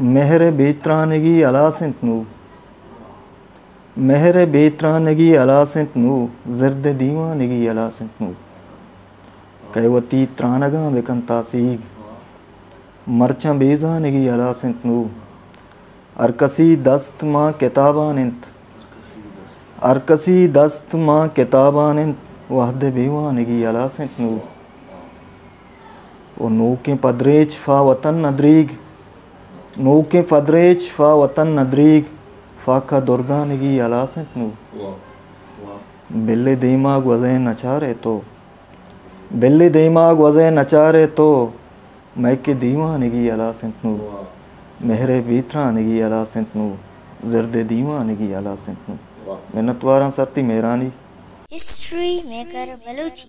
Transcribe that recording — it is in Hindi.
मेहर बेतरानगी अला सिंतनू, मेहर बेतरानगी अला सिंतनू, ज़र्द दीवानगी अला सिंतनू। कैवती त्रानगा बेकन तासीग, मरचा बेजानगी अला सिंतनू। अरकसी दस्त माँ किताबानिंत, अरकसी दस्त माँ किताबानिंत, वहद बेवानगी अला सिंतनू। ओ नूके पदरेच फ़ा वतन नदरीग, नूके पदरेच फ़ा वतन नदरीग, फ़ाका दुर्गानगी अला सिंतनू। बिल्ले दिमाग वज़े नचारे तो, बिल्ले दिमाग वज़े नचारे तो, मैं के दीवानगी अला सिंतनू। मेहरे बेतरानगी अला सिंतनू, ज़र्द दीवानगी अला सिंतनू। मिन्नत वारां सरती मेहरानी। History maker Balochi.